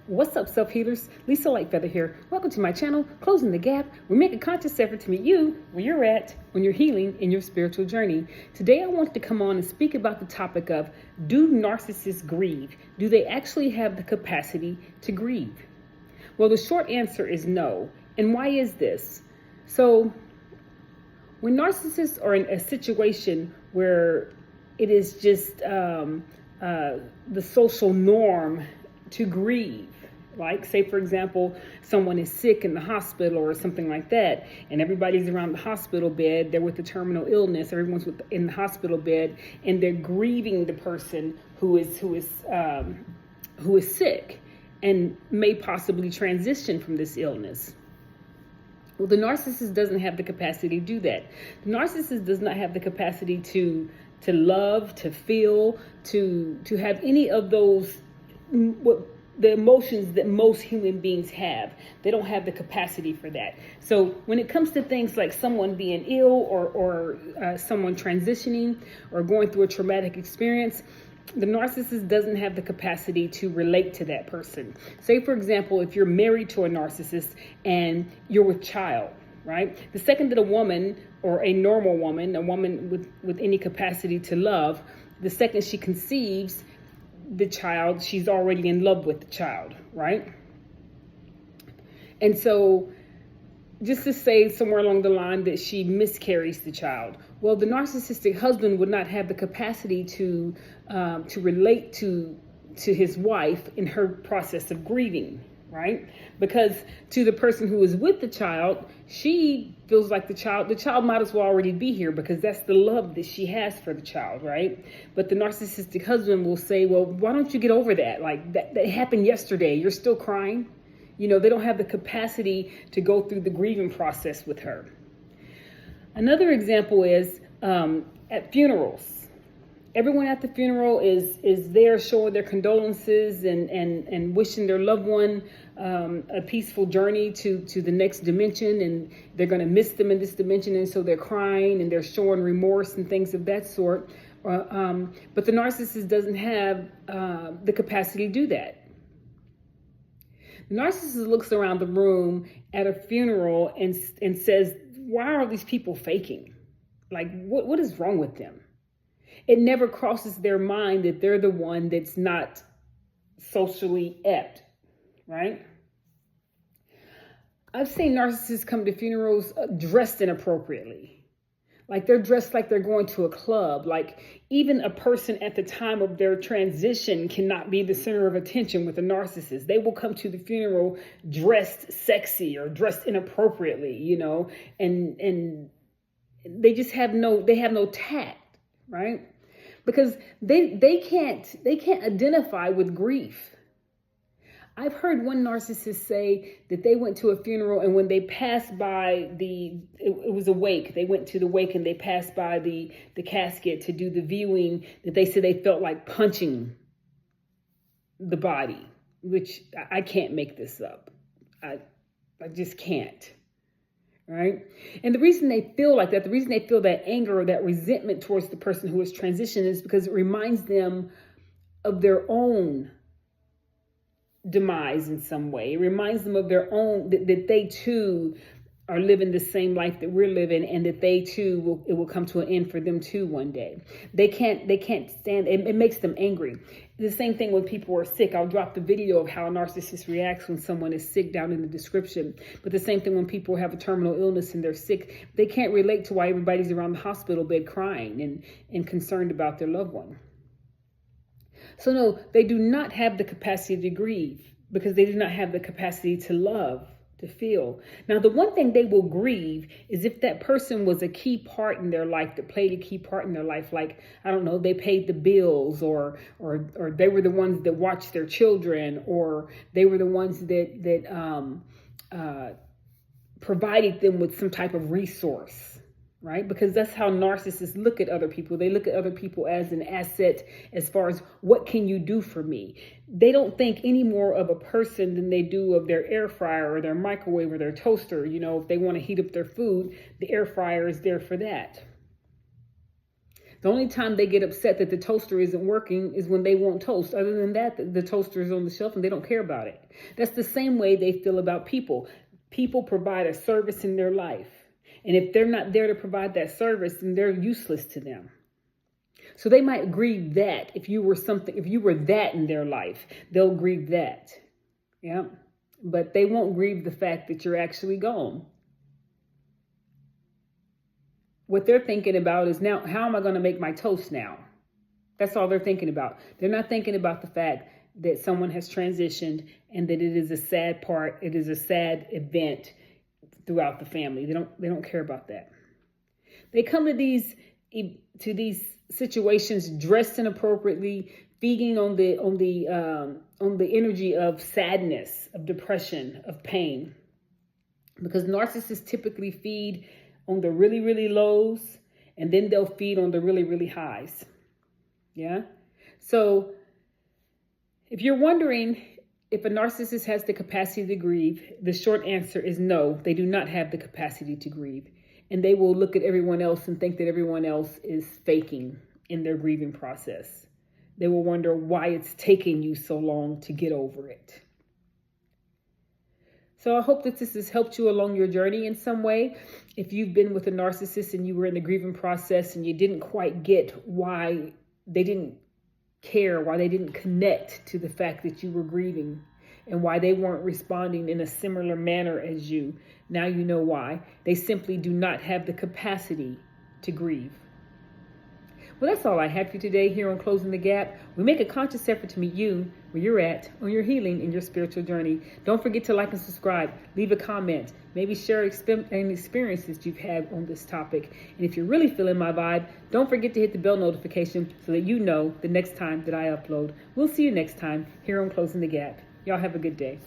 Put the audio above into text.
What's up, self-healers? Lisa Lightfeather here. Welcome to my channel, Closing the Gap. We make a conscious effort to meet you where you're at when you're healing in your spiritual journey. Today, I wanted to come on and speak about the topic of, do narcissists grieve? Do they actually have the capacity to grieve? Well, the short answer is no. And why is this? So, when narcissists are in a situation where it is just the social norm to grieve, like say for example someone is sick in the hospital or something like that, and everybody's around the hospital bed, they're with a terminal illness, everyone's in the hospital bed, and they're grieving the person who is sick and may possibly transition from this illness. Well, the narcissist doesn't have the capacity to do that. The narcissist does not have the capacity to love, to feel, to have any of those the emotions that most human beings have. They don't have the capacity for that. So when it comes to things like someone being ill or someone transitioning or going through a traumatic experience, the narcissist doesn't have the capacity to relate to that person. Say, for example, if you're married to a narcissist and you're with child, right? The second that a woman or a normal woman, a woman with any capacity to love, the second she conceives the child, she's already in love with the child, right? And so just to say somewhere along the line that she miscarries the child. Well, the narcissistic husband would not have the capacity to relate to his wife in her process of grieving, right? Because to the person who is with the child, she feels like the child might as well already be here because that's the love that she has for the child, right? But the narcissistic husband will say, well, why don't you get over that? Like that happened yesterday. You're still crying. You know, they don't have the capacity to go through the grieving process with her. Another example is at funerals. Everyone at the funeral is there showing their condolences and wishing their loved one a peaceful journey to the next dimension, and they're going to miss them in this dimension, and so they're crying and they're showing remorse and things of that sort. But the narcissist doesn't have the capacity to do that. The narcissist looks around the room at a funeral and says, why are these people faking? Like, what is wrong with them? It never crosses their mind that they're the one that's not socially apt, right? I've seen narcissists come to funerals dressed inappropriately. Like they're dressed like they're going to a club. Like even a person at the time of their transition cannot be the center of attention with a narcissist. They will come to the funeral dressed sexy or dressed inappropriately, you know, and they just have no tact, right? Because they can't identify with grief. I've heard one narcissist say that they went to a funeral, and when they passed by it was a wake. They went to the wake and they passed by the casket to do the viewing, that they said they felt like punching the body, which I can't make this up. I just can't. Right? And the reason they feel like that, the reason they feel that anger or that resentment towards the person who has transitioned is because it reminds them of their own demise in some way. It reminds them of their own, that they too are living the same life that we're living, and that they too it will come to an end for them too one day. They can't stand it. It makes them angry. The same thing when people are sick. I'll drop the video of how a narcissist reacts when someone is sick down in the description. But the same thing when people have a terminal illness and they're sick, they can't relate to why everybody's around the hospital bed crying and concerned about their loved one. So no, they do not have the capacity to grieve because they do not have the capacity to love, to feel. Now, the one thing they will grieve is if that person was a key part in their life, that played a key part in their life. Like, I don't know, they paid the bills, or they were the ones that watched their children, or they were the ones that provided them with some type of resource, right? Because that's how narcissists look at other people. They look at other people as an asset as far as, what can you do for me? They don't think any more of a person than they do of their air fryer or their microwave or their toaster. You know, if they want to heat up their food, the air fryer is there for that. The only time they get upset that the toaster isn't working is when they want toast. Other than that, the toaster is on the shelf and they don't care about it. That's the same way they feel about people. People provide a service in their life. And if they're not there to provide that service, then they're useless to them. So they might grieve that if you were that in their life, they'll grieve that. Yeah. But they won't grieve the fact that you're actually gone. What they're thinking about is, now, how am I going to make my toast now? That's all they're thinking about. They're not thinking about the fact that someone has transitioned and that it is a sad part. It is a sad event throughout the family. They don't care about that. They come to these situations dressed inappropriately, feeding on the energy of sadness, of depression, of pain. Because narcissists typically feed on the really, really lows, and then they'll feed on the really, really highs. Yeah. So if you're wondering if a narcissist has the capacity to grieve, the short answer is no, they do not have the capacity to grieve. And they will look at everyone else and think that everyone else is faking in their grieving process. They will wonder why it's taking you so long to get over it. So I hope that this has helped you along your journey in some way. If you've been with a narcissist and you were in the grieving process and you didn't quite get why they didn't care, why they didn't connect to the fact that you were grieving, and why they weren't responding in a similar manner as you, now you know why. They simply do not have the capacity to grieve. Well, that's all I have for you today here on Closing the Gap. We make a conscious effort to meet you where you're at on your healing and your spiritual journey. Don't forget to like and subscribe. Leave a comment. Maybe share any experiences you've had on this topic. And if you're really feeling my vibe, don't forget to hit the bell notification so that you know the next time that I upload. We'll see you next time here on Closing the Gap. Y'all have a good day.